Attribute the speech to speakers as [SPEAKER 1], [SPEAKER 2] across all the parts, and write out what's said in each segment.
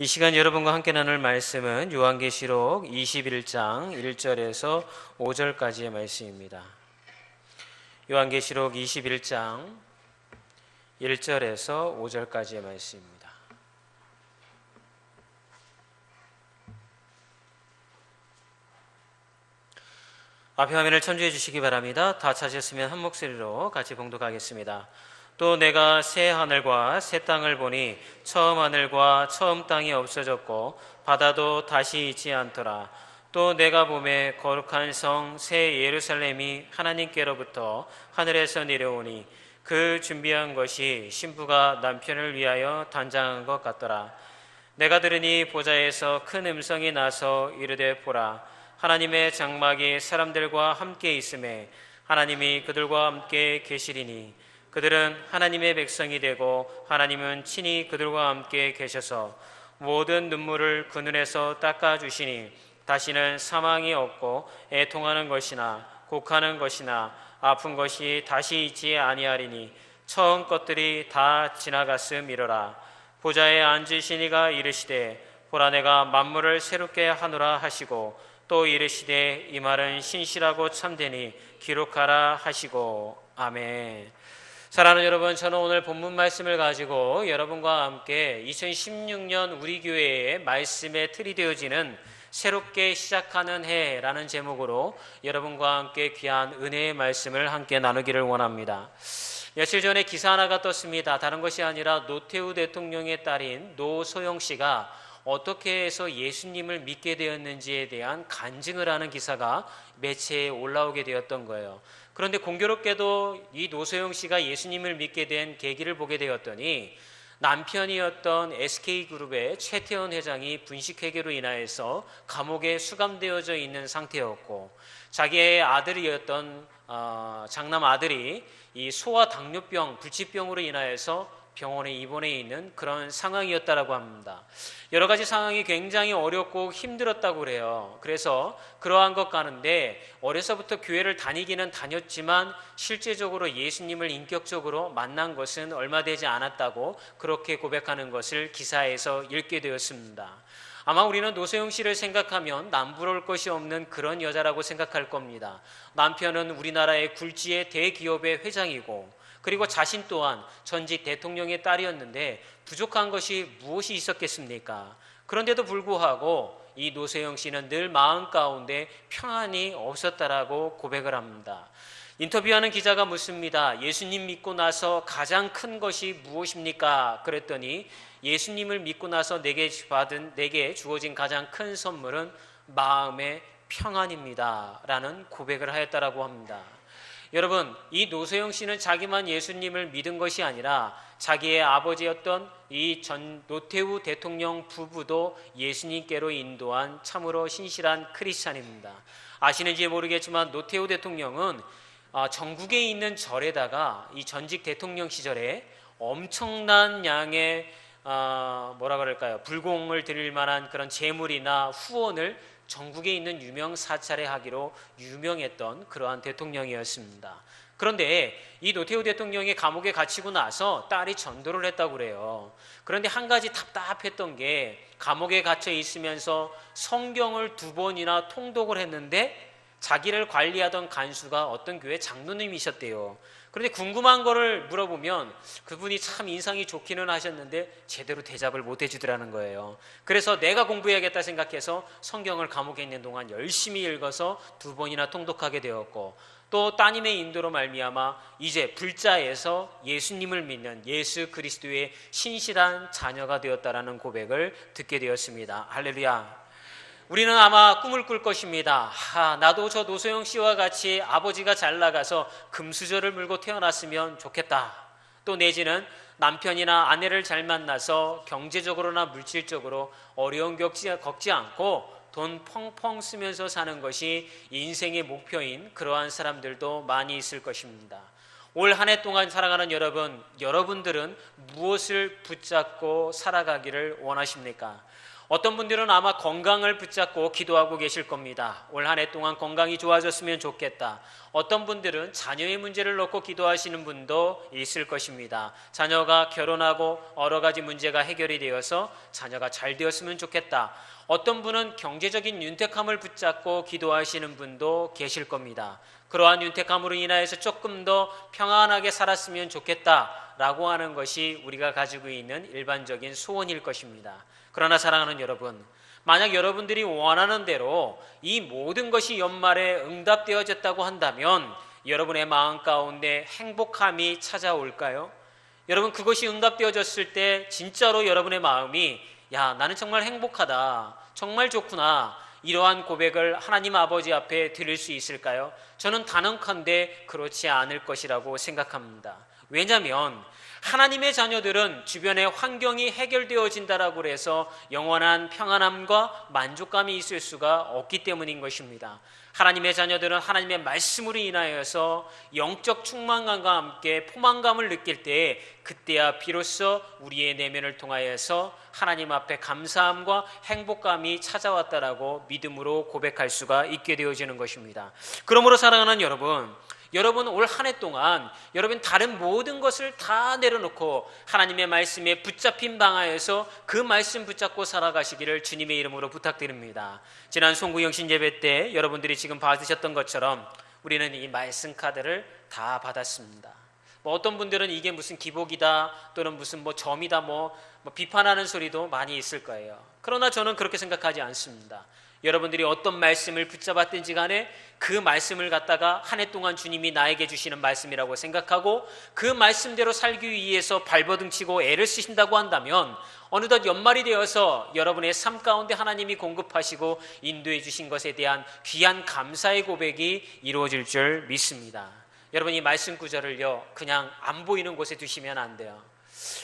[SPEAKER 1] 이 시간 여러분과 함께 나눌 말씀은 요한계시록 21장 1절에서 5절까지의 말씀입니다. 요한계시록 21장 1절에서 5절까지의 말씀입니다. 앞에 화면을 첨지해 주시기 바랍니다. 다 찾으셨으면 한 목소리로 같이 봉독하겠습니다. 또 내가 새 하늘과 새 땅을 보니 처음 하늘과 처음 땅이 없어졌고 바다도 다시 있지 않더라. 또 내가 보매 거룩한 성 새 예루살렘이 하나님께로부터 하늘에서 내려오니 그 준비한 것이 신부가 남편을 위하여 단장한 것 같더라. 내가 들으니 보좌에서 큰 음성이 나서 이르되 보라, 하나님의 장막이 사람들과 함께 있음에 하나님이 그들과 함께 계시리니 그들은 하나님의 백성이 되고 하나님은 친히 그들과 함께 계셔서 모든 눈물을 그 눈에서 닦아주시니 다시는 사망이 없고 애통하는 것이나 곡하는 것이나 아픈 것이 다시 있지 아니하리니 처음 것들이 다 지나갔음이로라. 보좌에 앉으신 이가 이르시되 보라, 내가 만물을 새롭게 하노라 하시고 또 이르시되 이 말은 신실하고 참되니 기록하라 하시고. 아멘. 사랑하는 여러분, 저는 오늘 본문 말씀을 가지고 여러분과 함께 2016년 우리 교회의 말씀의 틀이 되어지는 새롭게 시작하는 해라는 제목으로 여러분과 함께 귀한 은혜의 말씀을 함께 나누기를 원합니다. 며칠 전에 기사 하나가 떴습니다. 다른 것이 아니라 노태우 대통령의 딸인 노소영 씨가 어떻게 해서 예수님을 믿게 되었는지에 대한 간증을 하는 기사가 매체에 올라오게 되었던 거예요. 그런데 공교롭게도 이 노소영 씨가 예수님을 믿게 된 계기를 보게 되었더니 남편이었던 SK그룹의 최태원 회장이 분식회계로 인하여서 감옥에 수감되어져 있는 상태였고, 자기의 아들이었던 장남 아들이 이 소아 당뇨병, 불치병으로 인하여서 병원에 입원해 있는 그런 상황이었다라고 합니다. 여러 가지 상황이 굉장히 어렵고 힘들었다고 그래요. 그래서 그러한 것 가는데 어려서부터 교회를 다니기는 다녔지만 실제적으로 예수님을 인격적으로 만난 것은 얼마 되지 않았다고 그렇게 고백하는 것을 기사에서 읽게 되었습니다. 아마 우리는 노소영 씨를 생각하면 남부러울 것이 없는 그런 여자라고 생각할 겁니다. 남편은 우리나라의 굴지의 대기업의 회장이고, 그리고 자신 또한 전직 대통령의 딸이었는데 부족한 것이 무엇이 있었겠습니까? 그런데도 불구하고 이 노소영 씨는 늘 마음 가운데 평안이 없었다라고 고백을 합니다. 인터뷰하는 기자가 묻습니다. 예수님 믿고 나서 가장 큰 것이 무엇입니까? 그랬더니 예수님을 믿고 나서 내게 주어진 가장 큰 선물은 마음의 평안입니다 라는 고백을 하였다라고 합니다. 여러분, 이 노소영 씨는 자기만 예수님을 믿은 것이 아니라 자기의 아버지였던 이 전 노태우 대통령 부부도 예수님께로 인도한 참으로 신실한 크리스찬입니다. 아시는지 모르겠지만 노태우 대통령은 전국에 있는 절에다가 이 전직 대통령 시절에 엄청난 양의 불공을 드릴 만한 그런 재물이나 후원을 전국에 있는 유명 사찰에 하기로 유명했던 그러한 대통령이었습니다. 그런데 이 노태우 대통령이 감옥에 갇히고 나서 딸이 전도를 했다고 그래요. 그런데 한 가지 답답했던 게 감옥에 갇혀 있으면서 성경을 2번이나 통독을 했는데 자기를 관리하던 간수가 어떤 교회 장로님이셨대요. 그런데 궁금한 거를 물어보면 그분이 참 인상이 좋기는 하셨는데 제대로 대답을 못 해주더라는 거예요. 그래서 내가 공부해야겠다 생각해서 성경을 감옥에 있는 동안 열심히 읽어서 2번이나 통독하게 되었고, 또 따님의 인도로 말미암아 이제 불자에서 예수님을 믿는 예수 그리스도의 신실한 자녀가 되었다라는 고백을 듣게 되었습니다. 할렐루야. 우리는 아마 꿈을 꿀 것입니다. 나도 저 노소영 씨와 같이 아버지가 잘 나가서 금수저를 물고 태어났으면 좋겠다. 또 내지는 남편이나 아내를 잘 만나서 경제적으로나 물질적으로 어려운 겪지 않고 돈 펑펑 쓰면서 사는 것이 인생의 목표인 그러한 사람들도 많이 있을 것입니다. 올 한 해 동안 살아가는 여러분들은 무엇을 붙잡고 살아가기를 원하십니까? 어떤 분들은 아마 건강을 붙잡고 기도하고 계실 겁니다. 올 한 해 동안 건강이 좋아졌으면 좋겠다. 어떤 분들은 자녀의 문제를 놓고 기도하시는 분도 있을 것입니다. 자녀가 결혼하고 여러 가지 문제가 해결이 되어서 자녀가 잘 되었으면 좋겠다. 어떤 분은 경제적인 윤택함을 붙잡고 기도하시는 분도 계실 겁니다. 그러한 윤택함으로 인하여서 조금 더 평안하게 살았으면 좋겠다라고 하는 것이 우리가 가지고 있는 일반적인 소원일 것입니다. 그러나 사랑하는 여러분, 만약 여러분들이 원하는 대로 이 모든 것이 연말에 응답되어졌다고 한다면 여러분의 마음 가운데 행복함이 찾아올까요? 여러분, 그것이 응답되어졌을 때 진짜로 여러분의 마음이 야, 나는 정말 행복하다, 정말 좋구나, 이러한 고백을 하나님 아버지 앞에 드릴 수 있을까요? 저는 단언컨대 그렇지 않을 것이라고 생각합니다. 왜냐하면 하나님의 자녀들은 주변의 환경이 해결되어진다라고 해서 영원한 평안함과 만족감이 있을 수가 없기 때문인 것입니다. 하나님의 자녀들은 하나님의 말씀으로 인하여서 영적 충만감과 함께 포만감을 느낄 때 그때야 비로소 우리의 내면을 통하여서 하나님 앞에 감사함과 행복감이 찾아왔다라고 믿음으로 고백할 수가 있게 되어지는 것입니다. 그러므로 사랑하는 여러분 올 한 해 동안 여러분 다른 모든 것을 다 내려놓고 하나님의 말씀에 붙잡힌 방하에서 그 말씀 붙잡고 살아가시기를 주님의 이름으로 부탁드립니다. 지난 송구영신 예배 때 여러분들이 지금 받으셨던 것처럼 우리는 이 말씀 카드를 다 받았습니다. 어떤 분들은 이게 무슨 기복이다 또는 무슨 점이다 비판하는 소리도 많이 있을 거예요. 그러나 저는 그렇게 생각하지 않습니다. 여러분들이 어떤 말씀을 붙잡았든지 간에 그 말씀을 갖다가 한 해 동안 주님이 나에게 주시는 말씀이라고 생각하고 그 말씀대로 살기 위해서 발버둥치고 애를 쓰신다고 한다면 어느덧 연말이 되어서 여러분의 삶 가운데 하나님이 공급하시고 인도해 주신 것에 대한 귀한 감사의 고백이 이루어질 줄 믿습니다. 여러분, 이 말씀 구절을요 그냥 안 보이는 곳에 두시면 안 돼요.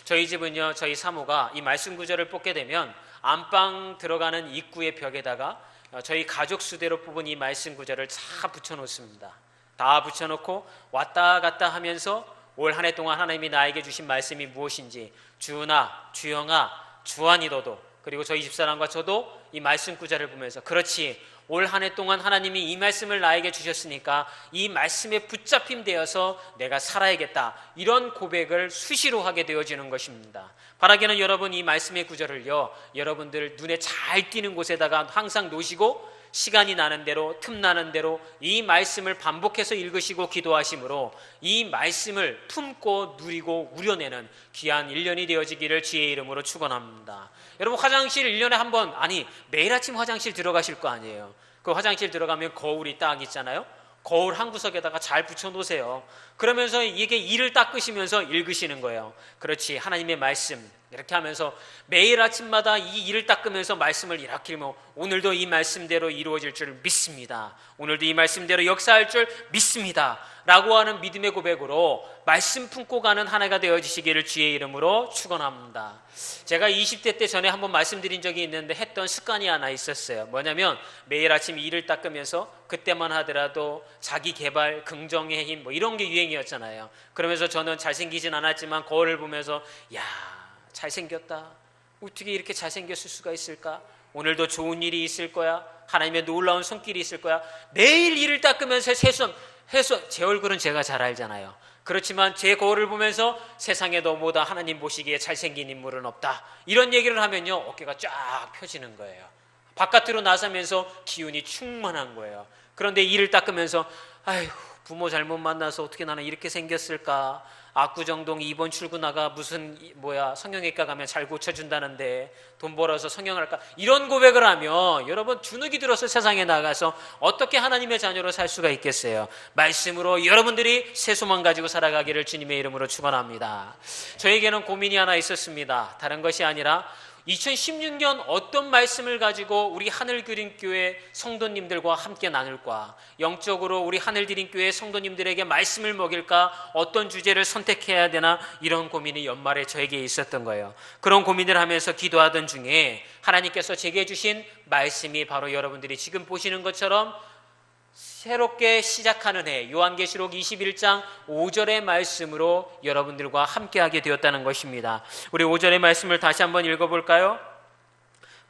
[SPEAKER 1] 저희 집은요, 저희 사모가 이 말씀 구절을 뽑게 되면 안방 들어가는 입구의 벽에다가 저희 가족 수대로 뽑은 이 말씀 구절을 다 붙여놓습니다. 다 붙여놓고 왔다 갔다 하면서 올 한 해 동안 하나님이 나에게 주신 말씀이 무엇인지 주은아, 주영아, 주한이 너도 그리고 저희 집사람과 저도 이 말씀 구절을 보면서 그렇지, 올 한 해 동안 하나님이 이 말씀을 나에게 주셨으니까 이 말씀에 붙잡힘 되어서 내가 살아야겠다, 이런 고백을 수시로 하게 되어지는 것입니다. 바라기는 여러분 이 말씀의 구절을요 여러분들 눈에 잘 띄는 곳에다가 항상 놓으시고 시간이 나는 대로 틈나는 대로 이 말씀을 반복해서 읽으시고 기도하심으로 이 말씀을 품고 누리고 우려내는 귀한 1년이 되어지기를 주의 이름으로 축원합니다. 여러분, 화장실 1년에 한 번, 아니 매일 아침 화장실 들어가실 거 아니에요. 그 화장실 들어가면 거울이 딱 있잖아요. 거울 한 구석에다가 잘 붙여놓으세요. 그러면서 이게 이를 닦으시면서 읽으시는 거예요. 그렇지, 하나님의 말씀 이렇게 하면서 매일 아침마다 이 이를 닦으면서 말씀을 이렇게 읽으면 오늘도 이 말씀대로 이루어질 줄 믿습니다. 오늘도 이 말씀대로 역사할 줄 믿습니다 라고 하는 믿음의 고백으로 말씀 품고 가는 한 해가 되어지시기를 주의 이름으로 축원합니다. 제가 20대 때 전에 한번 말씀드린 적이 있는데 했던 습관이 하나 있었어요. 뭐냐면 매일 아침 이를 닦으면서 그때만 하더라도 자기 개발, 긍정의 힘 이런 게 유행이었잖아요. 그러면서 저는 잘생기진 않았지만 거울을 보면서 야, 잘생겼다, 어떻게 이렇게 잘생겼을 수가 있을까, 오늘도 좋은 일이 있을 거야, 하나님의 놀라운 손길이 있을 거야, 매일 이를 닦으면서 해서 제 얼굴은 제가 잘 알잖아요. 그렇지만 제 거울을 보면서 세상에 너보다 하나님 보시기에 잘생긴 인물은 없다, 이런 얘기를 하면요 어깨가 쫙 펴지는 거예요. 바깥으로 나서면서 기운이 충만한 거예요. 그런데 이를 닦으면서 아휴, 부모 잘못 만나서 어떻게 나는 이렇게 생겼을까, 압구정동 2번 출구나가 무슨 성형외과 가면 잘 고쳐준다는데 돈 벌어서 성형할까, 이런 고백을 하면 여러분 주눅이 들어서 세상에 나가서 어떻게 하나님의 자녀로 살 수가 있겠어요. 말씀으로 여러분들이 새 소망 가지고 살아가기를 주님의 이름으로 축원합니다. 저에게는 고민이 하나 있었습니다. 다른 것이 아니라 2016년 어떤 말씀을 가지고 우리 하늘드림교회 성도님들과 함께 나눌까, 영적으로 우리 하늘드림교회 성도님들에게 말씀을 먹일까, 어떤 주제를 선택해야 되나, 이런 고민이 연말에 저에게 있었던 거예요. 그런 고민을 하면서 기도하던 중에 하나님께서 제게 주신 말씀이 바로 여러분들이 지금 보시는 것처럼 새롭게 시작하는 해 요한계시록 21장 5절의 말씀으로 여러분들과 함께하게 되었다는 것입니다. 우리 5절의 말씀을 다시 한번 읽어볼까요?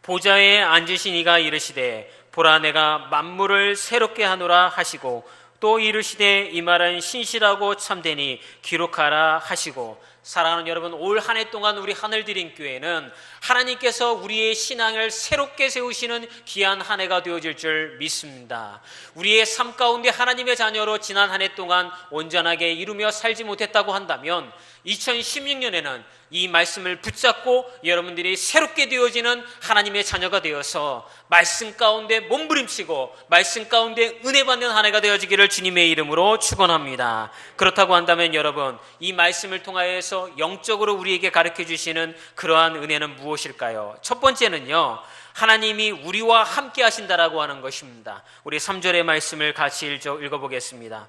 [SPEAKER 1] 보좌에 앉으신 이가 이르시되 보라 내가 만물을 새롭게 하노라 하시고 또 이르시되 이 말은 신실하고 참되니 기록하라 하시고. 사랑하는 여러분, 올 한 해 동안 우리 하늘드림교회는 하나님께서 우리의 신앙을 새롭게 세우시는 귀한 한 해가 되어질 줄 믿습니다. 우리의 삶 가운데 하나님의 자녀로 지난 한 해 동안 온전하게 이루며 살지 못했다고 한다면 2016년에는 이 말씀을 붙잡고 여러분들이 새롭게 되어지는 하나님의 자녀가 되어서 말씀 가운데 몸부림치고 말씀 가운데 은혜 받는 한 해가 되어지기를 주님의 이름으로 축원합니다. 그렇다고 한다면 여러분, 이 말씀을 통하여서 영적으로 우리에게 가르쳐 주시는 그러한 은혜는 무엇일까요? 첫 번째는요, 하나님이 우리와 함께 하신다라고 하는 것입니다. 우리 3절의 말씀을 같이 읽어보겠습니다.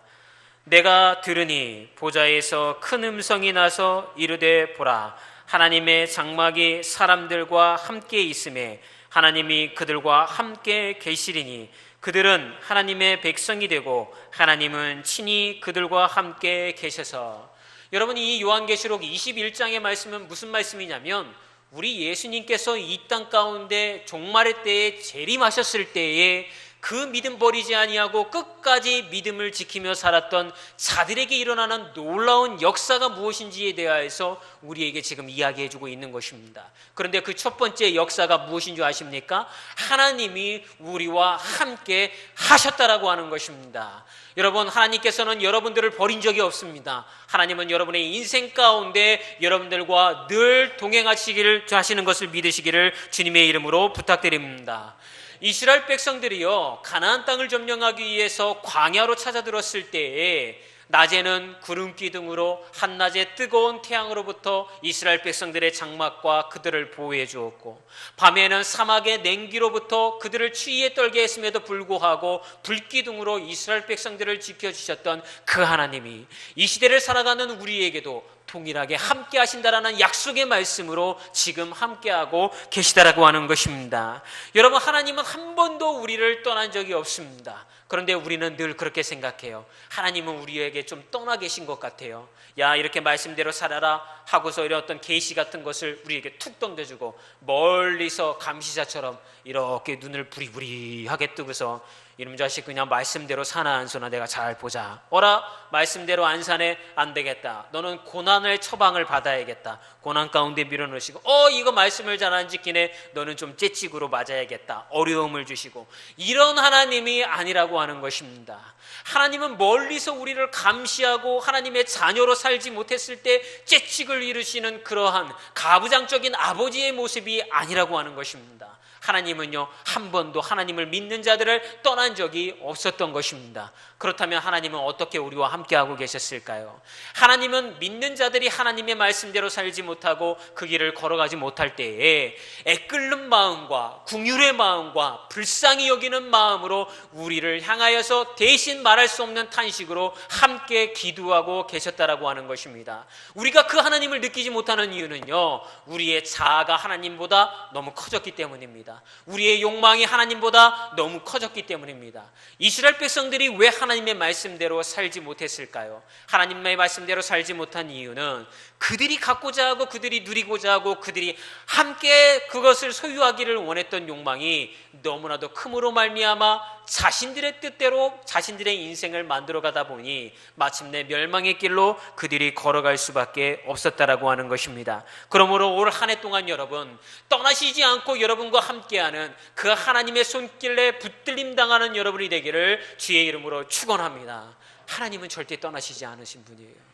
[SPEAKER 1] 내가 들으니 보좌에서 큰 음성이 나서 이르되 보라 하나님의 장막이 사람들과 함께 있음에 하나님이 그들과 함께 계시리니 그들은 하나님의 백성이 되고 하나님은 친히 그들과 함께 계셔서. 여러분, 이 요한계시록 21장의 말씀은 무슨 말씀이냐면 우리 예수님께서 이 땅 가운데 종말의 때에 재림하셨을 때에 그 믿음 버리지 아니하고 끝까지 믿음을 지키며 살았던 자들에게 일어나는 놀라운 역사가 무엇인지에 대하여서 우리에게 지금 이야기해주고 있는 것입니다. 그런데 그 첫 번째 역사가 무엇인 줄 아십니까? 하나님이 우리와 함께 하셨다라고 하는 것입니다. 여러분, 하나님께서는 여러분들을 버린 적이 없습니다. 하나님은 여러분의 인생 가운데 여러분들과 늘 동행하시기를 하시는 것을 믿으시기를 주님의 이름으로 부탁드립니다. 이스라엘 백성들이요, 가나안 땅을 점령하기 위해서 광야로 찾아들었을 때에 낮에는 구름 기둥으로 한낮에 뜨거운 태양으로부터 이스라엘 백성들의 장막과 그들을 보호해 주었고, 밤에는 사막의 냉기로부터 그들을 추위에 떨게 했음에도 불구하고 불기둥으로 이스라엘 백성들을 지켜주셨던 그 하나님이 이 시대를 살아가는 우리에게도 동일하게 함께 하신다라는 약속의 말씀으로 지금 함께하고 계시다라고 하는 것입니다. 여러분, 하나님은 한 번도 우리를 떠난 적이 없습니다. 그런데 우리는 늘 그렇게 생각해요. 하나님은 우리에게 좀 떠나 계신 것 같아요. 야, 이렇게 말씀대로 살아라 하고서 이런 어떤 계시 같은 것을 우리에게 툭 던져주고 멀리서 감시자처럼 이렇게 눈을 부리부리하게 뜨고서 이놈 자식 그냥 말씀대로 사나 안 사나 내가 잘 보자. 어라, 말씀대로 안 사네, 안 되겠다. 너는 고난의 처방을 받아야겠다. 고난 가운데 밀어넣으시고, 이거 말씀을 잘 안 지키네, 너는 좀 째찍으로 맞아야겠다. 어려움을 주시고, 이런 하나님이 아니라고 하는 것입니다. 하나님은 멀리서 우리를 감시하고 하나님의 자녀로 살지 못했을 때 째찍을 이루시는 그러한 가부장적인 아버지의 모습이 아니라고 하는 것입니다. 하나님은요, 한 번도 하나님을 믿는 자들을 떠난 적이 없었던 것입니다. 그렇다면 하나님은 어떻게 우리와 함께하고 계셨을까요? 하나님은 믿는 자들이 하나님의 말씀대로 살지 못하고 그 길을 걸어가지 못할 때에 애끓는 마음과 긍휼의 마음과 불쌍히 여기는 마음으로 우리를 향하여서 대신 말할 수 없는 탄식으로 함께 기도하고 계셨다라고 하는 것입니다. 우리가 그 하나님을 느끼지 못하는 이유는요, 우리의 자아가 하나님보다 너무 커졌기 때문입니다. 우리의 욕망이 하나님보다 너무 커졌기 때문입니다. 이스라엘 백성들이 왜 하나님의 말씀대로 살지 못했을까요? 하나님의 말씀대로 살지 못한 이유는 그들이 갖고자 하고 그들이 누리고자 하고 그들이 함께 그것을 소유하기를 원했던 욕망이 너무나도 큼으로 말미암아 자신들의 뜻대로 자신들의 인생을 만들어가다 보니 마침내 멸망의 길로 그들이 걸어갈 수밖에 없었다라고 하는 것입니다. 그러므로 올 한 해 동안 여러분, 떠나시지 않고 여러분과 함께하는 그 하나님의 손길에 붙들림 당하는 여러분이 되기를 주의 이름으로 축원합니다. 하나님은 절대 떠나시지 않으신 분이에요.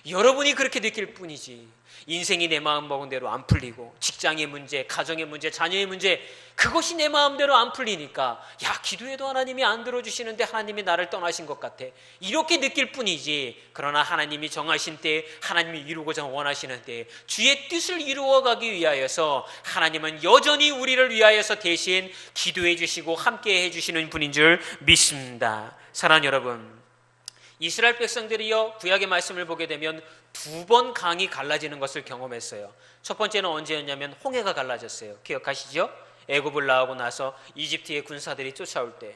[SPEAKER 1] 여러분이 그렇게 느낄 뿐이지, 인생이 내 마음 먹은 대로 안 풀리고 직장의 문제, 가정의 문제, 자녀의 문제, 그것이 내 마음대로 안 풀리니까 야, 기도해도 하나님이 안 들어주시는데 하나님이 나를 떠나신 것 같아, 이렇게 느낄 뿐이지, 그러나 하나님이 정하신 때에 하나님이 이루고자 원하시는 때에 주의 뜻을 이루어가기 위하여서 하나님은 여전히 우리를 위하여서 대신 기도해 주시고 함께 해주시는 분인 줄 믿습니다. 사랑하는 여러분, 이스라엘 백성들이요, 구약의 말씀을 보게 되면 두 번 강이 갈라지는 것을 경험했어요. 첫 번째는 언제였냐면 홍해가 갈라졌어요. 기억하시죠? 애굽을 나오고 나서 이집트의 군사들이 쫓아올 때,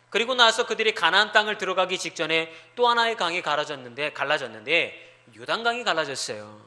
[SPEAKER 1] 그리고 나서 그들이 가나안 땅을 들어가기 직전에 또 하나의 강이 갈라졌는데 요단강이 갈라졌어요.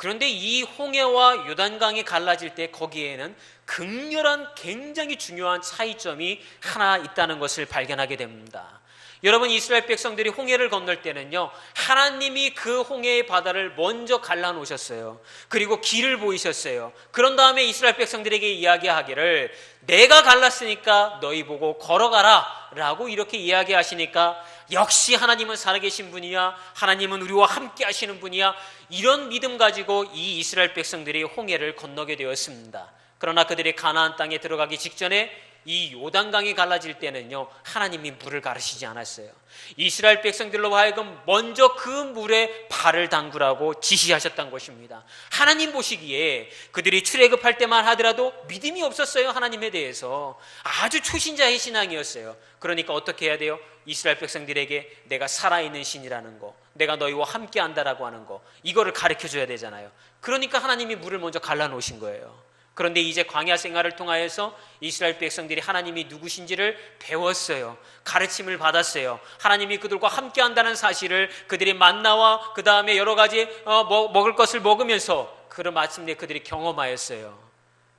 [SPEAKER 1] 그런데 이 홍해와 요단강이 갈라질 때 거기에는 극렬한 굉장히 중요한 차이점이 하나 있다는 것을 발견하게 됩니다. 여러분, 이스라엘 백성들이 홍해를 건널 때는요, 하나님이 그 홍해의 바다를 먼저 갈라놓으셨어요. 그리고 길을 보이셨어요. 그런 다음에 이스라엘 백성들에게 이야기하기를 내가 갈랐으니까 너희 보고 걸어가라 라고 이렇게 이야기하시니까 역시 하나님은 살아계신 분이야, 하나님은 우리와 함께 하시는 분이야, 이런 믿음 가지고 이 이스라엘 백성들이 홍해를 건너게 되었습니다. 그러나 그들이 가나안 땅에 들어가기 직전에 이 요단강이 갈라질 때는요, 하나님이 물을 가르치지 않았어요. 이스라엘 백성들로 하여금 먼저 그 물에 발을 담그라고 지시하셨던 것입니다. 하나님 보시기에 그들이 출애굽할 때만 하더라도 믿음이 없었어요. 하나님에 대해서 아주 초신자의 신앙이었어요. 그러니까 어떻게 해야 돼요? 이스라엘 백성들에게 내가 살아있는 신이라는 거, 내가 너희와 함께 한다라고 하는 거, 이거를 가르쳐줘야 되잖아요. 그러니까 하나님이 물을 먼저 갈라놓으신 거예요. 그런데 이제 광야 생활을 통하여서 이스라엘 백성들이 하나님이 누구신지를 배웠어요. 가르침을 받았어요. 하나님이 그들과 함께 한다는 사실을 그들이 만나와 그 다음에 여러 가지 먹을 것을 먹으면서 그런 마침내 그들이 경험하였어요.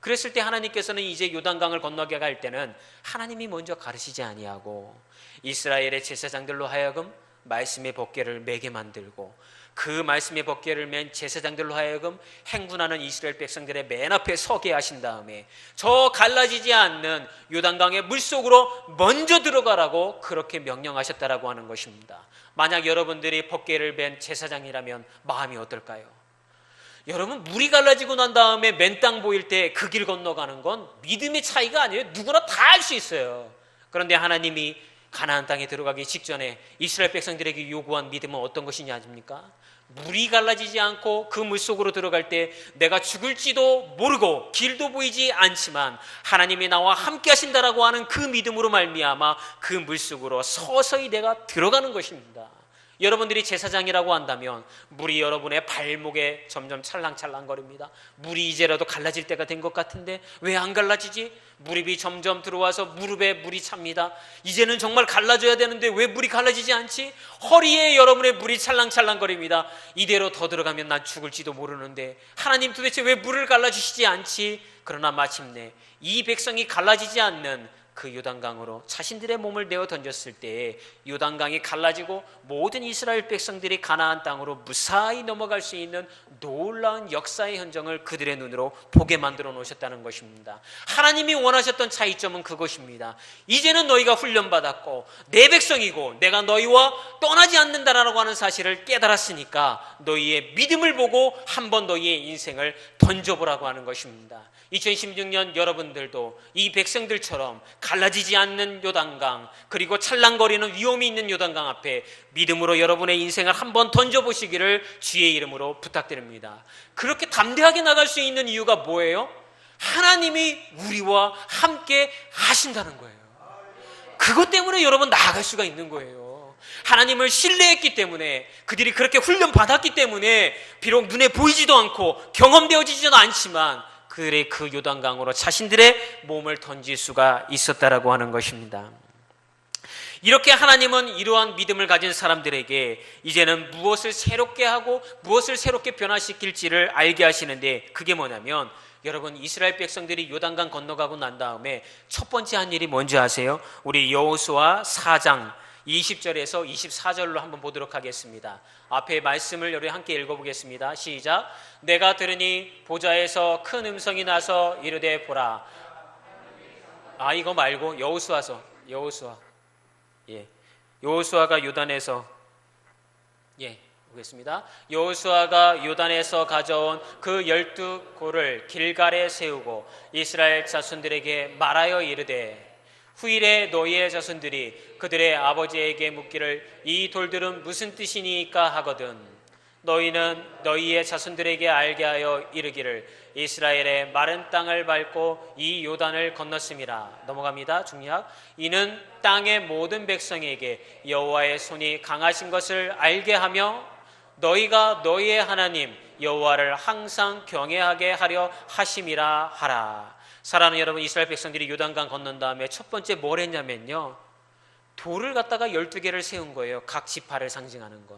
[SPEAKER 1] 그랬을 때 하나님께서는 이제 요단강을 건너게 갈 때는 하나님이 먼저 가르치지 아니하고 이스라엘의 제사장들로 하여금 말씀의 법궤를 매게 만들고 그 말씀의 법궤를 맨 제사장들로 하여금 행군하는 이스라엘 백성들의 맨 앞에 서게 하신 다음에 저 갈라지지 않는 요단강의 물속으로 먼저 들어가라고 그렇게 명령하셨다라고 하는 것입니다. 만약 여러분들이 법궤를 맨 제사장이라면 마음이 어떨까요? 여러분, 물이 갈라지고 난 다음에 맨 땅 보일 때 그 길 건너가는 건 믿음의 차이가 아니에요. 누구나 다 할 수 있어요. 그런데 하나님이 가나안 땅에 들어가기 직전에 이스라엘 백성들에게 요구한 믿음은 어떤 것이냐 아십니까? 물이 갈라지지 않고 그 물속으로 들어갈 때 내가 죽을지도 모르고 길도 보이지 않지만 하나님이 나와 함께 하신다라고 하는 그 믿음으로 말미암아 그 물속으로 서서히 내가 들어가는 것입니다. 여러분들이 제사장이라고 한다면 물이 여러분의 발목에 점점 찰랑찰랑거립니다. 물이 이제라도 갈라질 때가 된 것 같은데 왜 안 갈라지지? 무릎이 점점 들어와서 무릎에 물이 찹니다. 이제는 정말 갈라져야 되는데 왜 물이 갈라지지 않지? 허리에 여러분의 물이 찰랑찰랑거립니다. 이대로 더 들어가면 난 죽을지도 모르는데 하나님 도대체 왜 물을 갈라주시지 않지? 그러나 마침내 이 백성이 갈라지지 않는 그 요단강으로 자신들의 몸을 내어 던졌을 때 요단강이 갈라지고 모든 이스라엘 백성들이 가나안 땅으로 무사히 넘어갈 수 있는 놀라운 역사의 현장을 그들의 눈으로 보게 만들어 놓으셨다는 것입니다. 하나님이 원하셨던 차이점은 그것입니다. 이제는 너희가 훈련받았고 내 백성이고 내가 너희와 떠나지 않는다라고 하는 사실을 깨달았으니까 너희의 믿음을 보고 한번 너희의 인생을 던져보라고 하는 것입니다. 2016년 여러분들도 이 백성들처럼 갈라지지 않는 요단강, 그리고 찰랑거리는 위험이 있는 요단강 앞에 믿음으로 여러분의 인생을 한번 던져보시기를 주의 이름으로 부탁드립니다. 그렇게 담대하게 나갈 수 있는 이유가 뭐예요? 하나님이 우리와 함께 하신다는 거예요. 그것 때문에 여러분 나아갈 수가 있는 거예요. 하나님을 신뢰했기 때문에, 그들이 그렇게 훈련받았기 때문에 비록 눈에 보이지도 않고 경험되어지지도 않지만 그들의 그 요단강으로 자신들의 몸을 던질 수가 있었다라고 하는 것입니다. 이렇게 하나님은 이러한 믿음을 가진 사람들에게 이제는 무엇을 새롭게 하고 무엇을 새롭게 변화시킬지를 알게 하시는데, 그게 뭐냐면 여러분, 이스라엘 백성들이 요단강 건너가고 난 다음에 첫 번째 한 일이 뭔지 아세요? 우리 여호수아 4장 20절에서 24절로 한번 보도록 하겠습니다. 앞에 말씀을 우리 함께 읽어보겠습니다. 시작. 내가 들으니 보좌에서 큰 음성이 나서 이르되 보라. 이거 말고 여호수아서 여호수아가 요단에서 보겠습니다. 여호수아가 요단에서 가져온 그 12골을 길갈에 세우고 이스라엘 자손들에게 말하여 이르되 후일에 너희의 자손들이 그들의 아버지에게 묻기를 이 돌들은 무슨 뜻이니까 하거든 너희는 너희의 자손들에게 알게 하여 이르기를 이스라엘의 마른 땅을 밟고 이 요단을 건넜음이라. 넘어갑니다. 중약. 이는 땅의 모든 백성에게 여호와의 손이 강하신 것을 알게 하며 너희가 너희의 하나님 여호와를 항상 경외하게 하려 하심이라 하라. 사랑하는 여러분, 이스라엘 백성들이 요단강 건넌 다음에 첫 번째 뭘 했냐면요, 돌을 갖다가 12개를 세운 거예요. 각 지파를 상징하는 걸.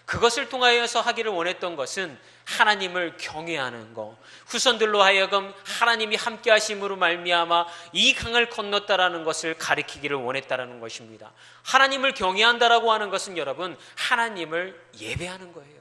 [SPEAKER 1] 그것을 통하여서 하기를 원했던 것은 하나님을 경외하는 것, 후손들로 하여금 하나님이 함께 하심으로 말미암아 이 강을 건넜다라는 것을 가리키기를 원했다라는 것입니다. 하나님을 경외한다라고 하는 것은 여러분, 하나님을 예배하는 거예요.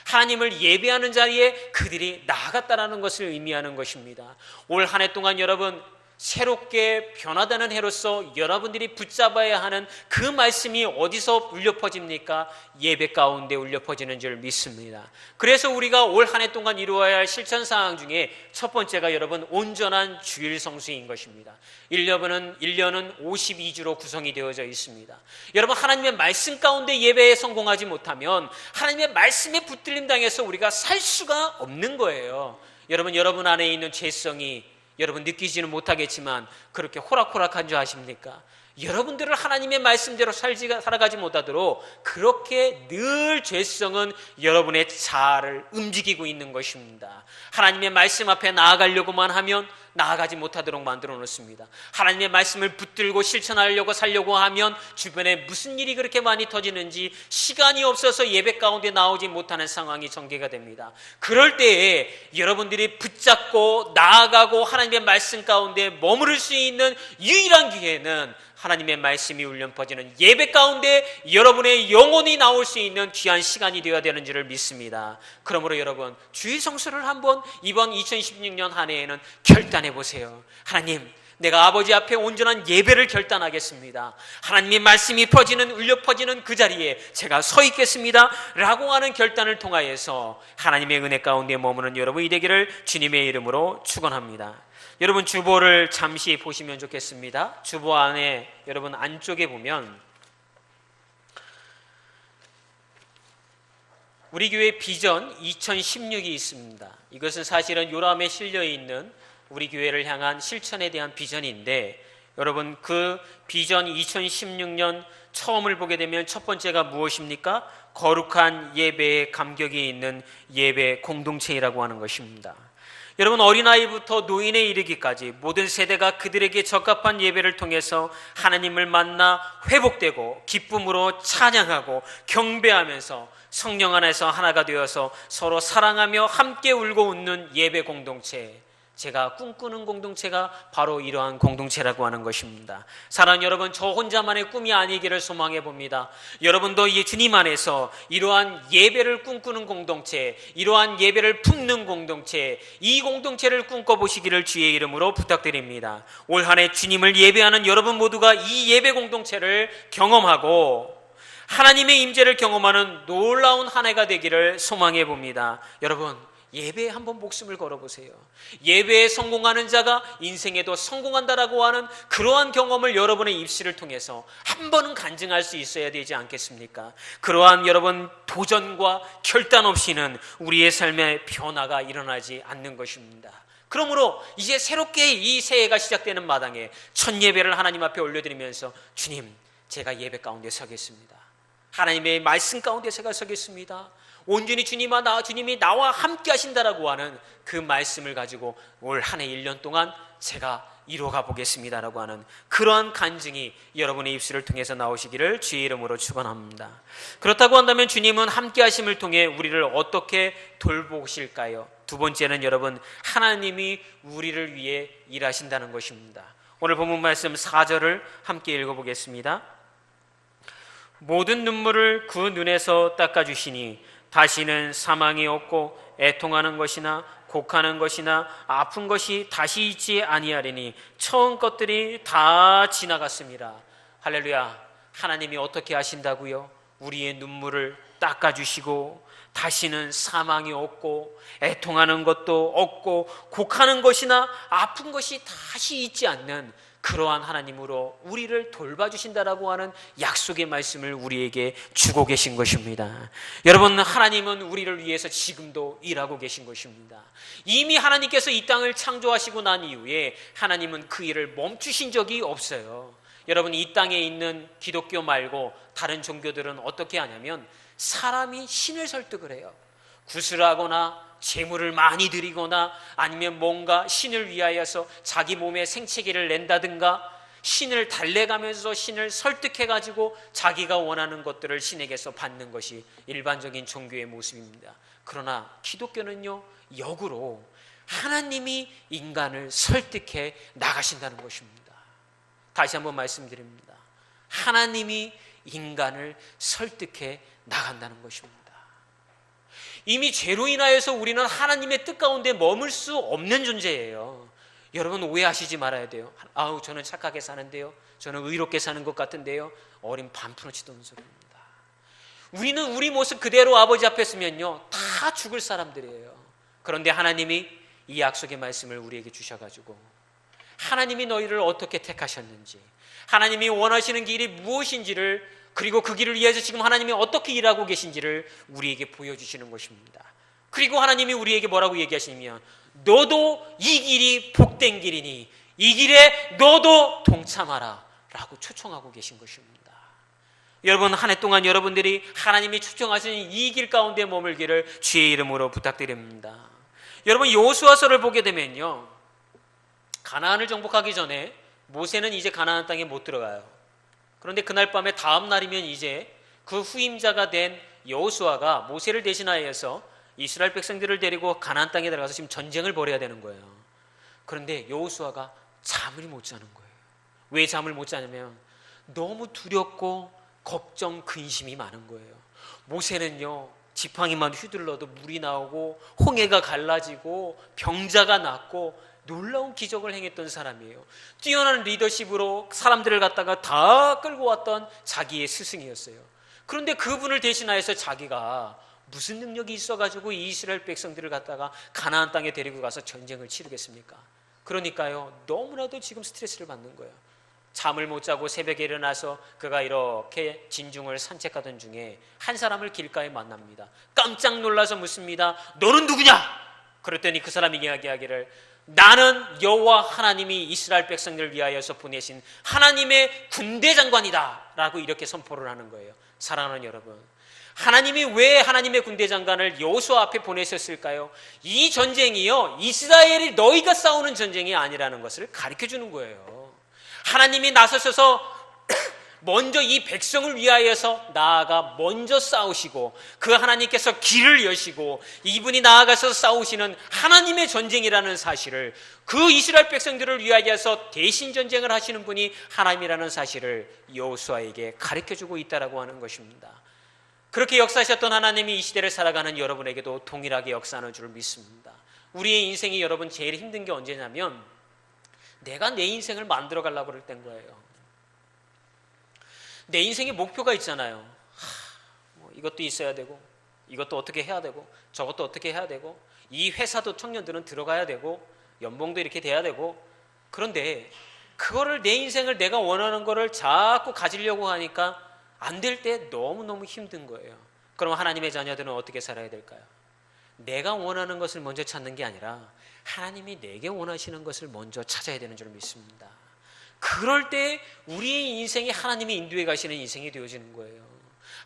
[SPEAKER 1] 하나님을 예배하는 자리에 그들이 나아갔다라는 것을 의미하는 것입니다. 올 한 해 동안 여러분, 새롭게 변화되는 해로서 여러분들이 붙잡아야 하는 그 말씀이 어디서 울려 퍼집니까? 예배 가운데 울려 퍼지는 줄 믿습니다. 그래서 우리가 올 한 해 동안 이루어야 할 실천 사항 중에 첫 번째가 여러분, 온전한 주일 성수인 것입니다. 1년은 52주로 구성이 되어져 있습니다. 여러분, 하나님의 말씀 가운데 예배에 성공하지 못하면 하나님의 말씀에 붙들림 당해서 우리가 살 수가 없는 거예요. 여러분 안에 있는 죄성이 여러분 느끼지는 못하겠지만 그렇게 호락호락한 줄 아십니까? 여러분들을 하나님의 말씀대로 살아가지 못하도록 그렇게 늘 죄성은 여러분의 자아를 움직이고 있는 것입니다. 하나님의 말씀 앞에 나아가려고만 하면 나아가지 못하도록 만들어 놓습니다. 하나님의 말씀을 붙들고 실천하려고 살려고 하면 주변에 무슨 일이 그렇게 많이 터지는지 시간이 없어서 예배 가운데 나오지 못하는 상황이 전개가 됩니다. 그럴 때에 여러분들이 붙잡고 나아가고 하나님의 말씀 가운데 머무를 수 있는 유일한 기회는 하나님의 말씀이 울려 퍼지는 예배 가운데 여러분의 영혼이 나올 수 있는 귀한 시간이 되어야 되는 줄을 믿습니다. 그러므로 여러분, 주일 성수를 한번 이번 2016년 한 해에는 결단해 보세요. 하나님, 내가 아버지 앞에 온전한 예배를 결단하겠습니다. 하나님의 말씀이 울려 퍼지는 그 자리에 제가 서 있겠습니다 라고 하는 결단을 통하여서 하나님의 은혜 가운데 머무는 여러분이 되기를 주님의 이름으로 축원합니다. 여러분, 주보를 잠시 보시면 좋겠습니다. 주보 안에 여러분 안쪽에 보면 우리 교회 비전 2016이 있습니다. 이것은 사실은 요람에 실려있는 우리 교회를 향한 실천에 대한 비전인데, 여러분 그 비전 2016년 처음을 보게 되면 첫 번째가 무엇입니까? 거룩한 예배에 감격이 있는 예배 공동체이라고 하는 것입니다. 여러분, 어린아이부터 노인에 이르기까지 모든 세대가 그들에게 적합한 예배를 통해서 하나님을 만나 회복되고 기쁨으로 찬양하고 경배하면서 성령 안에서 하나가 되어서 서로 사랑하며 함께 울고 웃는 예배 공동체, 제가 꿈꾸는 공동체가 바로 이러한 공동체라고 하는 것입니다. 사랑하는 여러분, 저 혼자만의 꿈이 아니기를 소망해 봅니다. 여러분도 이 주님 안에서 이러한 예배를 꿈꾸는 공동체, 이러한 예배를 품는 공동체, 이 공동체를 꿈꿔보시기를 주의 이름으로 부탁드립니다. 올 한 해 주님을 예배하는 여러분 모두가 이 예배 공동체를 경험하고 하나님의 임재를 경험하는 놀라운 한 해가 되기를 소망해 봅니다. 여러분, 예배에 한번 목숨을 걸어보세요. 예배에 성공하는 자가 인생에도 성공한다라고 하는 그러한 경험을 여러분의 입시를 통해서 한 번은 간증할 수 있어야 되지 않겠습니까? 그러한 여러분 도전과 결단 없이는 우리의 삶의 변화가 일어나지 않는 것입니다. 그러므로 이제 새롭게 이 새해가 시작되는 마당에 첫 예배를 하나님 앞에 올려드리면서, 주님, 제가 예배 가운데 서겠습니다. 하나님의 말씀 가운데 제가 서겠습니다. 온전히 주님이 나와 함께 하신다라고 하는 그 말씀을 가지고 올 한 해 1년 동안 제가 이루어가 보겠습니다라고 하는 그러한 간증이 여러분의 입술을 통해서 나오시기를 주의 이름으로 축원합니다. 그렇다고 한다면 주님은 함께 하심을 통해 우리를 어떻게 돌보실까요? 두 번째는 여러분, 하나님이 우리를 위해 일하신다는 것입니다. 오늘 본문 말씀 4절을 함께 읽어보겠습니다. 모든 눈물을 그 눈에서 닦아주시니 다시는 사망이 없고 애통하는 것이나 곡하는 것이나 아픈 것이 다시 있지 아니하리니 처음 것들이 다 지나갔습니다. 할렐루야. 하나님이 어떻게 하신다고요? 우리의 눈물을 닦아주시고 다시는 사망이 없고 애통하는 것도 없고 곡하는 것이나 아픈 것이 다시 있지 않는 그러한 하나님으로 우리를 돌봐주신다라고 하는 약속의 말씀을 우리에게 주고 계신 것입니다. 여러분, 하나님은 우리를 위해서 지금도 일하고 계신 것입니다. 이미 하나님께서 이 땅을 창조하시고 난 이후에 하나님은 그 일을 멈추신 적이 없어요. 여러분, 이 땅에 있는 기독교 말고 다른 종교들은 어떻게 하냐면 사람이 신을 설득을 해요. 구슬하거나 재물을 많이 드리거나 아니면 뭔가 신을 위하여서 자기 몸에 생채기를 낸다든가, 신을 달래가면서 신을 설득해가지고 자기가 원하는 것들을 신에게서 받는 것이 일반적인 종교의 모습입니다. 그러나 기독교는요, 역으로 하나님이 인간을 설득해 나가신다는 것입니다. 다시 한번 말씀드립니다. 하나님이 인간을 설득해 나간다는 것입니다. 이미 죄로 인하여서 우리는 하나님의 뜻 가운데 머물 수 없는 존재예요. 여러분 오해하시지 말아야 돼요. 아우 저는 착하게 사는데요, 저는 의롭게 사는 것 같은데요. 어린 반푼어치던 소리입니다. 우리는 우리 모습 그대로 아버지 앞에 서면요 다 죽을 사람들이에요. 그런데 하나님이 이 약속의 말씀을 우리에게 주셔가지고 하나님이 너희를 어떻게 택하셨는지, 하나님이 원하시는 길이 무엇인지를, 그리고 그 길을 위해서 지금 하나님이 어떻게 일하고 계신지를 우리에게 보여주시는 것입니다. 그리고 하나님이 우리에게 뭐라고 얘기하시냐면 너도 이 길이 복된 길이니 이 길에 너도 동참하라 라고 초청하고 계신 것입니다. 여러분 한 해 동안 여러분들이 하나님이 초청하시는 이 길 가운데 머물기를 주의 이름으로 부탁드립니다. 여러분 여호수아서를 보게 되면요, 가나안을 정복하기 전에 모세는 이제 가나안 땅에 못 들어가요. 그런데 그날 밤에 다음 날이면 이제 그 후임자가 된 여호수아가 모세를 대신하여서 이스라엘 백성들을 데리고 가나안 땅에 들어가서 지금 전쟁을 벌여야 되는 거예요. 그런데 여호수아가 잠을 못 자는 거예요. 왜 잠을 못 자냐면 너무 두렵고 걱정, 근심이 많은 거예요. 모세는요 지팡이만 휘둘러도 물이 나오고 홍해가 갈라지고 병자가 낫고 놀라운 기적을 행했던 사람이에요. 뛰어난 리더십으로 사람들을 갖다가 다 끌고 왔던 자기의 스승이었어요. 그런데 그분을 대신하여서 자기가 무슨 능력이 있어가지고 이스라엘 백성들을 갖다가 가나안 땅에 데리고 가서 전쟁을 치르겠습니까? 그러니까요 너무나도 지금 스트레스를 받는 거예요. 잠을 못 자고 새벽에 일어나서 그가 이렇게 진중을 산책하던 중에 한 사람을 길가에 만납니다. 깜짝 놀라서 묻습니다. 너는 누구냐? 그랬더니 그 사람이 이야기하기를 나는 여호와 하나님이 이스라엘 백성들을 위하여서 보내신 하나님의 군대 장관이다 라고 이렇게 선포를 하는 거예요. 사랑하는 여러분, 하나님이 왜 하나님의 군대 장관을 여호수아 앞에 보내셨을까요? 이 전쟁이요 이스라엘이 너희가 싸우는 전쟁이 아니라는 것을 가르쳐 주는 거예요. 하나님이 나서셔서 먼저 이 백성을 위하여서 나아가 먼저 싸우시고 그 하나님께서 길을 여시고 이분이 나아가서 싸우시는 하나님의 전쟁이라는 사실을, 그 이스라엘 백성들을 위하여서 대신 전쟁을 하시는 분이 하나님이라는 사실을 여호수아에게 가르쳐주고 있다라고 하는 것입니다. 그렇게 역사하셨던 하나님이 이 시대를 살아가는 여러분에게도 동일하게 역사하는 줄 믿습니다. 우리의 인생이 여러분 제일 힘든 게 언제냐면 내가 내 인생을 만들어 가려고 그럴 때인 거예요. 내 인생에 목표가 있잖아요. 이것도 있어야 되고 이것도 어떻게 해야 되고 저것도 어떻게 해야 되고 이 회사도 청년들은 들어가야 되고 연봉도 이렇게 돼야 되고, 그런데 그거를 내 인생을 내가 원하는 거를 자꾸 가지려고 하니까 안 될 때 너무너무 힘든 거예요. 그럼 하나님의 자녀들은 어떻게 살아야 될까요? 내가 원하는 것을 먼저 찾는 게 아니라 하나님이 내게 원하시는 것을 먼저 찾아야 되는 줄 믿습니다. 그럴 때 우리의 인생이 하나님이 인도해 가시는 인생이 되어지는 거예요.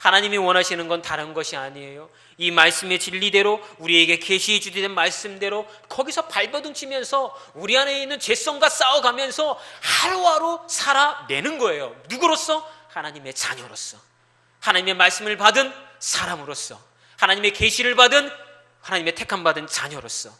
[SPEAKER 1] 하나님이 원하시는 건 다른 것이 아니에요. 이 말씀의 진리대로 우리에게 계시해 주시는 말씀대로 거기서 발버둥 치면서 우리 안에 있는 죄성과 싸워가면서 하루하루 살아내는 거예요. 누구로서? 하나님의 자녀로서, 하나님의 말씀을 받은 사람으로서, 하나님의 계시를 받은, 하나님의 택함 받은 자녀로서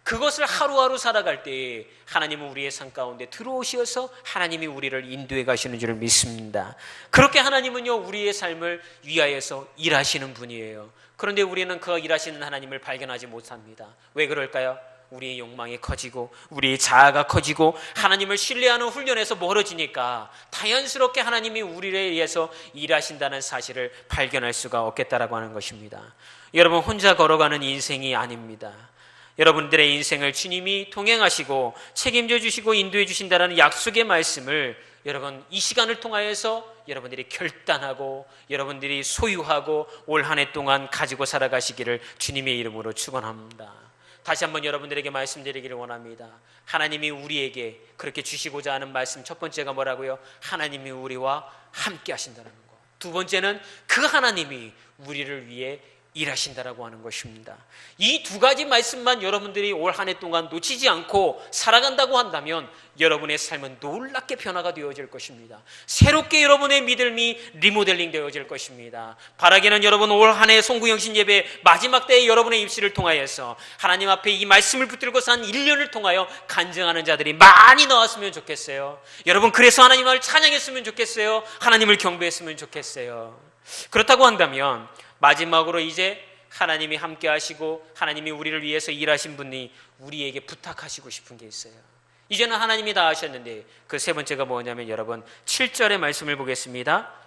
[SPEAKER 1] 그것을 하루하루 살아갈 때 하나님은 우리의 삶 가운데 들어오셔서 하나님이 우리를 인도해 가시는 줄 믿습니다. 그렇게 하나님은요 우리의 삶을 위하여서 일하시는 분이에요. 그런데 우리는 그 일하시는 하나님을 발견하지 못합니다. 왜 그럴까요? 우리의 욕망이 커지고 우리의 자아가 커지고 하나님을 신뢰하는 훈련에서 멀어지니까 자연스럽게 하나님이 우리를 위해서 일하신다는 사실을 발견할 수가 없겠다라고 하는 것입니다. 여러분 혼자 걸어가는 인생이 아닙니다. 여러분들의 인생을 주님이 동행하시고 책임져 주시고 인도해 주신다는 약속의 말씀을 여러분 이 시간을 통하여서 여러분들이 결단하고 여러분들이 소유하고 올 한 해 동안 가지고 살아가시기를 주님의 이름으로 축원합니다. 다시 한번 여러분들에게 말씀드리기를 원합니다. 하나님이 우리에게 그렇게 주시고자 하는 말씀, 첫 번째가 뭐라고요? 하나님이 우리와 함께 하신다는 거. 두 번째는 그 하나님이 우리를 위해 일하신다라고 하는 것입니다. 이 두 가지 말씀만 여러분들이 올 한 해 동안 놓치지 않고 살아간다고 한다면 여러분의 삶은 놀랍게 변화가 되어질 것입니다. 새롭게 여러분의 믿음이 리모델링 되어질 것입니다. 바라기는 여러분 올 한 해 송구영신 예배 마지막 때에 여러분의 입술을 통하여서 하나님 앞에 이 말씀을 붙들고서 한 1년을 통하여 간증하는 자들이 많이 나왔으면 좋겠어요. 여러분 그래서 하나님을 찬양했으면 좋겠어요. 하나님을 경배했으면 좋겠어요. 그렇다고 한다면 마지막으로 이제 하나님이 함께 하시고 하나님이 우리를 위해서 일하신 분이 우리에게 부탁하시고 싶은 게 있어요. 이제는 하나님이 다 하셨는데 그 세 번째가 뭐냐면 여러분 7절의 말씀을 보겠습니다.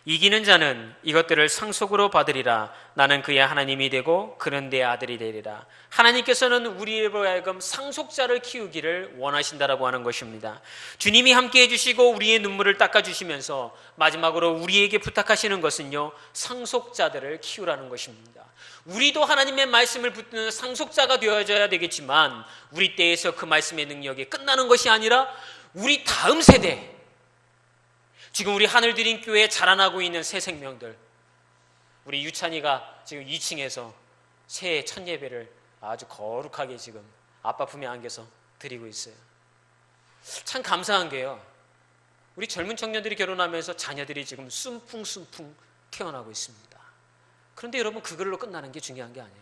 [SPEAKER 1] 이기는 자는 이것들을 상속으로 받으리라. 나는 그의 하나님이 되고 그는 내 아들이 되리라. 하나님께서는 우리로 하여금 상속자를 키우기를 원하신다라고 하는 것입니다. 주님이 함께 해주시고 우리의 눈물을 닦아주시면서 마지막으로 우리에게 부탁하시는 것은요, 상속자들을 키우라는 것입니다. 우리도 하나님의 말씀을 붙드는 상속자가 되어져야 되겠지만 우리 때에서 그 말씀의 능력이 끝나는 것이 아니라 우리 다음 세대, 지금 우리 하늘드림교회에 자라나고 있는 새 생명들, 우리 유찬이가 지금 2층에서 새해 첫 예배를 아주 거룩하게 지금 아빠 품에 안겨서 드리고 있어요. 참 감사한 게요, 우리 젊은 청년들이 결혼하면서 자녀들이 지금 순풍순풍 태어나고 있습니다. 그런데 여러분 그걸로 끝나는 게 중요한 게 아니에요.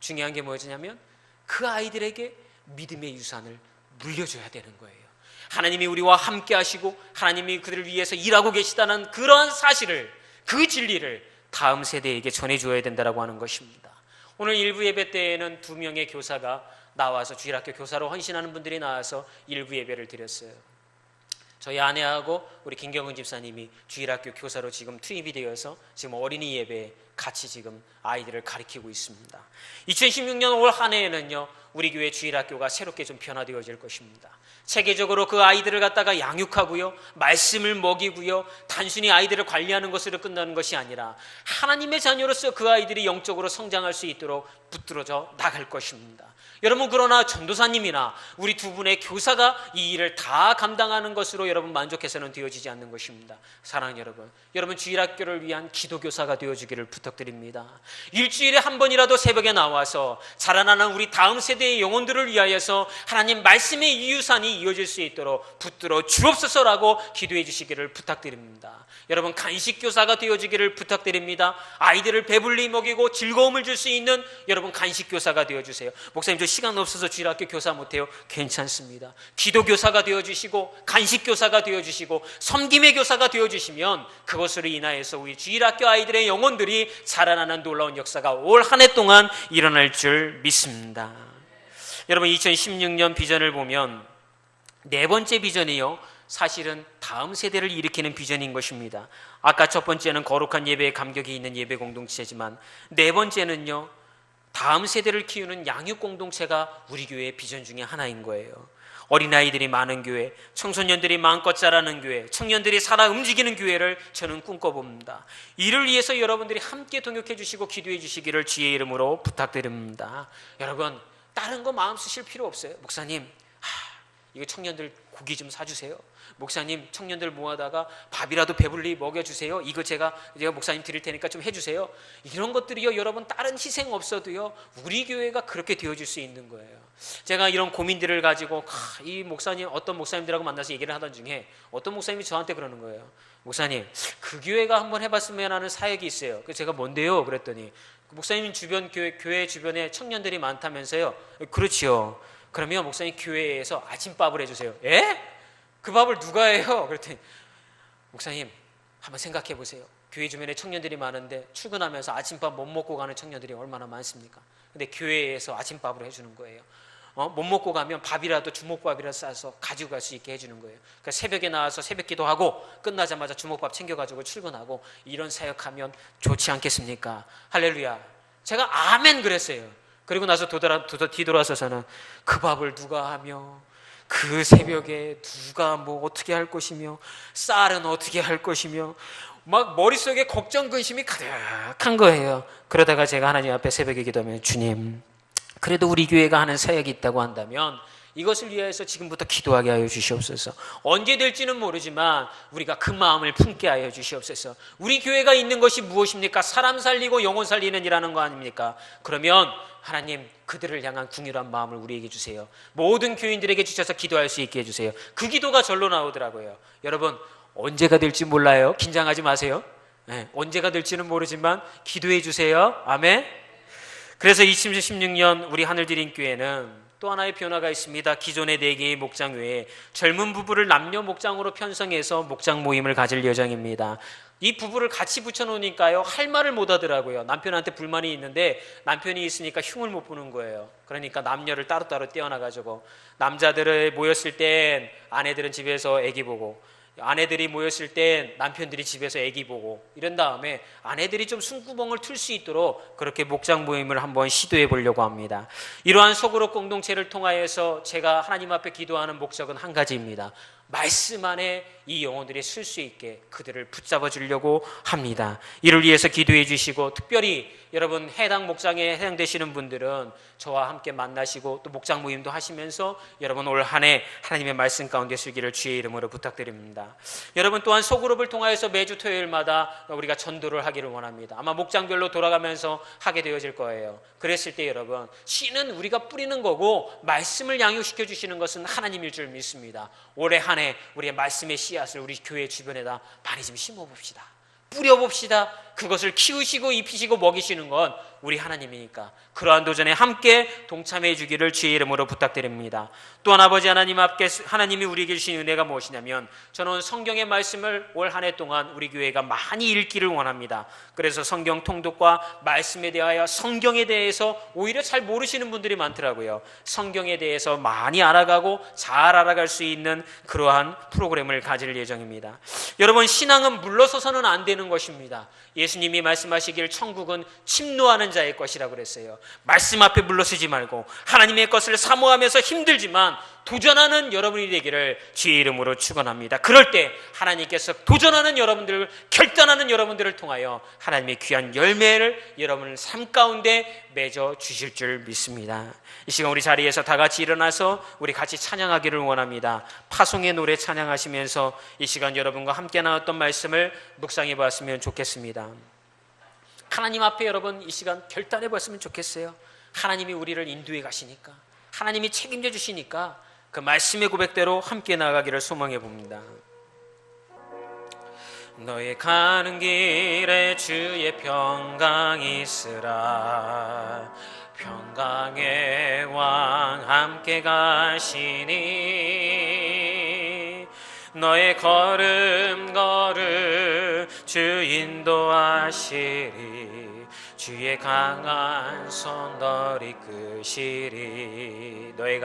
[SPEAKER 1] 중요한 게 뭐였냐면 그 아이들에게 믿음의 유산을 물려줘야 되는 거예요. 하나님이 우리와 함께 하시고 하나님이 그들을 위해서 일하고 계시다는 그런 사실을, 그 진리를 다음 세대에게 전해줘야 된다고 하는 것입니다. 오늘 일부 예배 때에는 2명의 교사가 나와서, 주일학교 교사로 헌신하는 분들이 나와서 일부 예배를 드렸어요. 저희 아내하고 우리 김경은 집사님이 주일학교 교사로 지금 투입이 되어서 지금 어린이 예배에 같이 지금 아이들을 가르치고 있습니다. 2016년 올 한 해에는요, 우리 교회 주일학교가 새롭게 좀 변화되어질 것입니다. 체계적으로 그 아이들을 갖다가 양육하고요, 말씀을 먹이고요, 단순히 아이들을 관리하는 것으로 끝나는 것이 아니라 하나님의 자녀로서 그 아이들이 영적으로 성장할 수 있도록 붙들어져 나갈 것입니다. 여러분, 그러나 전도사님이나 우리 두 분의 교사가 이 일을 다 감당하는 것으로 여러분 만족해서는 되어지지 않는 것입니다. 사랑하는 여러분, 여러분 주일학교를 위한 기도교사가 되어주기를 부탁드립니다. 일주일에 한 번이라도 새벽에 나와서 자라나는 우리 다음 세대의 영혼들을 위하여서 하나님 말씀의 이유산이 이어질 수 있도록 붙들어 주옵소서라고 기도해 주시기를 부탁드립니다. 여러분, 간식교사가 되어주기를 부탁드립니다. 아이들을 배불리 먹이고 즐거움을 줄 수 있는 여러분 간식교사가 되어주세요. 목사님, 저 시간 없어서 주일학교 교사 못해요. 괜찮습니다. 기도교사가 되어주시고 간식교사가 되어주시고 섬김의 교사가 되어주시면 그것으로 인하여서 우리 주일학교 아이들의 영혼들이 자라나는 놀라운 역사가 올 한 해 동안 일어날 줄 믿습니다. 여러분, 2016년 비전을 보면 네 번째 비전이요, 사실은 다음 세대를 일으키는 비전인 것입니다. 아까 첫 번째는 거룩한 예배에 감격이 있는 예배 공동체지만 네 번째는요, 다음 세대를 키우는 양육 공동체가 우리 교회의 비전 중에 하나인 거예요. 어린아이들이 많은 교회, 청소년들이 마음껏 자라는 교회, 청년들이 살아 움직이는 교회를 저는 꿈꿔봅니다. 이를 위해서 여러분들이 함께 동역해 주시고 기도해 주시기를 주의 이름으로 부탁드립니다. 여러분, 다른 거 마음 쓰실 필요 없어요. 목사님, 이거 청년들 고기 좀 사주세요. 목사님, 청년들 모아다가 밥이라도 배불리 먹여주세요. 이거 제가 목사님 드릴 테니까 좀 해주세요. 이런 것들이요, 여러분 다른 희생 없어도요, 우리 교회가 그렇게 되어줄 수 있는 거예요. 제가 이런 고민들을 가지고 이 목사님, 어떤 목사님들하고 만나서 얘기를 하던 중에 어떤 목사님이 저한테 그러는 거예요. 목사님, 그 교회가 한번 해봤으면 하는 사역이 있어요. 그래서 제가 뭔데요? 그랬더니 목사님 주변 교회 주변에 청년들이 많다면서요. 그렇지요. 그러면 목사님 교회에서 아침밥을 해주세요. 예? 그 밥을 누가 해요? 그랬더니 목사님 한번 생각해 보세요. 교회 주변에 청년들이 많은데 출근하면서 아침밥 못 먹고 가는 청년들이 얼마나 많습니까? 근데 교회에서 아침밥을 해주는 거예요. 못 먹고 가면 밥이라도 주먹밥이라도 싸서 가지고 갈 수 있게 해주는 거예요. 그러니까 새벽에 나와서 새벽 기도하고 끝나자마자 주먹밥 챙겨가지고 출근하고 이런 사역하면 좋지 않겠습니까? 할렐루야. 제가 아멘 그랬어요. 그리고 나서 뒤돌아서서는 그 밥을 누가 하며 그 새벽에 누가 뭐 어떻게 할 것이며 쌀은 어떻게 할 것이며 막 머릿속에 걱정 근심이 가득한 거예요. 그러다가 제가 하나님 앞에 새벽에 기도하면, 주님, 그래도 우리 교회가 하는 사역이 있다고 한다면 이것을 위하여서 지금부터 기도하게 하여 주시옵소서. 언제 될지는 모르지만 우리가 그 마음을 품게 하여 주시옵소서. 우리 교회가 있는 것이 무엇입니까? 사람 살리고 영혼 살리는 일하는 거 아닙니까? 그러면 하나님, 그들을 향한 궁휼한 마음을 우리에게 주세요. 모든 교인들에게 주셔서 기도할 수 있게 해주세요. 그 기도가 절로 나오더라고요. 여러분, 언제가 될지 몰라요. 긴장하지 마세요. 네, 언제가 될지는 모르지만 기도해 주세요. 아멘. 그래서 2016년 우리 하늘드림교회는 또 하나의 변화가 있습니다. 기존의 4개의 목장 외에 젊은 부부를 남녀 목장으로 편성해서 목장 모임을 가질 예정입니다. 이 부부를 같이 붙여놓으니까요, 할 말을 못 하더라고요. 남편한테 불만이 있는데 남편이 있으니까 흉을 못 보는 거예요. 그러니까 남녀를 따로따로 떼어놔가지고, 남자들을 모였을 땐 아내들은 집에서 애기 보고, 아내들이 모였을 땐 남편들이 집에서 애기 보고, 이런 다음에 아내들이 좀 숨구멍을 틀 수 있도록 그렇게 목장 모임을 한번 시도해 보려고 합니다. 이러한 소그룹 공동체를 통하여서 제가 하나님 앞에 기도하는 목적은 한 가지입니다. 말씀 안에 이 영혼들이 쓸 수 있게 그들을 붙잡아 주려고 합니다. 이를 위해서 기도해 주시고, 특별히 여러분 해당 목장에 해당되시는 분들은 저와 함께 만나시고 또 목장 모임도 하시면서 여러분 올 한 해 하나님의 말씀 가운데 쓰기를 주의 이름으로 부탁드립니다. 여러분 또한 소그룹을 통하여서 매주 토요일마다 우리가 전도를 하기를 원합니다. 아마 목장별로 돌아가면서 하게 되어질 거예요. 그랬을 때 여러분, 씨는 우리가 뿌리는 거고 말씀을 양육시켜 주시는 것은 하나님일 줄 믿습니다. 올해 한 해 우리의 말씀의 씨앗을 우리 교회 주변에다 많이 좀 심어봅시다. 뿌려봅시다. 그것을 키우시고 입히시고 먹이시는 건 우리 하나님이니까 그러한 도전에 함께 동참해 주기를 주의 이름으로 부탁드립니다. 또한 아버지 하나님 앞에 하나님이 우리에게 주신 은혜가 무엇이냐면, 저는 성경의 말씀을 올 한 해 동안 우리 교회가 많이 읽기를 원합니다. 그래서 성경 통독과 말씀에 대하여, 성경에 대해서 오히려 잘 모르시는 분들이 많더라고요. 성경에 대해서 많이 알아가고 잘 알아갈 수 있는 그러한 프로그램을 가질 예정입니다. 여러분, 신앙은 물러서서는 안 되는 것입니다. 예수님이 말씀하시길 천국은 침노하는 자의 것이라고 그랬어요. 말씀 앞에 물러서지 말고 하나님의 것을 사모하면서 힘들지만 도전하는 여러분이 되기를 주의 이름으로 축원합니다. 그럴 때 하나님께서 도전하는 여러분들을, 결단하는 여러분들을 통하여 하나님의 귀한 열매를 여러분의 삶 가운데 맺어 주실 줄 믿습니다. 이 시간 우리 자리에서 다 같이 일어나서 우리 같이 찬양하기를 원합니다. 파송의 노래 찬양하시면서 이 시간 여러분과 함께 나눴던 말씀을 묵상해 보았으면 좋겠습니다. 하나님 앞에 여러분 이 시간 결단해 보았으면 좋겠어요. 하나님이 우리를 인도해 가시니까, 하나님이 책임져 주시니까 그 말씀의 고백대로 함께 나아가기를 소망해 봅니다. 너의 가는 길에 주의 평강이 있으라. 평강의 왕 함께 가시니 너의 걸음 주 인도하시리. 주의 강한 손 널 이끄시리. 너의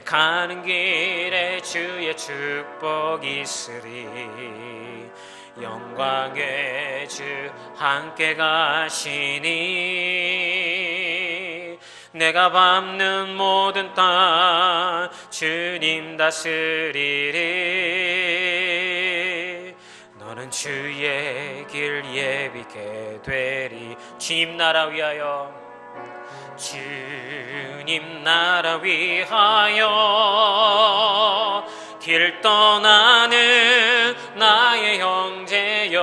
[SPEAKER 1] 가는 길에 주의 축복이 있으리. 영광의 주 함께 가시니 내가 밟는 모든 땅 주님 다스리리. 너는 주의 길 예비케 되리. 주님 나라 위하여, 주님 나라 위하여 길 떠나는 나의 형제여,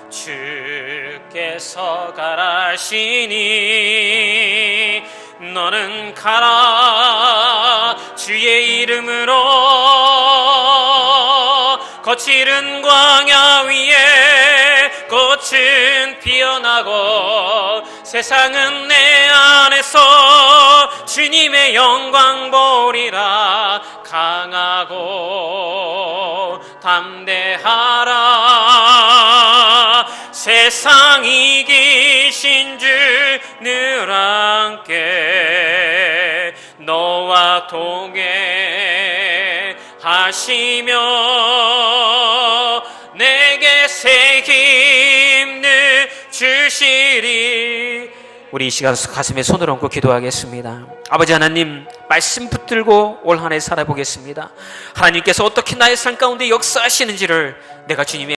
[SPEAKER 1] 주께서 가라시니 너는 가라. 주의 이름으로 거칠은 광야 위에 꽃은 피어나고 세상은 내 안에서 주님의 영광 보리라. 강하고 담대하라. 세상 이기신 주 늘 함께 너와 동행하시며 내게 새 힘을 주시리. 우리 이 시간 가슴에 손을 얹고 기도하겠습니다. 아버지 하나님, 말씀 붙들고 올 한 해 살아보겠습니다. 하나님께서 어떻게 나의 삶 가운데 역사하시는지를 내가 주님의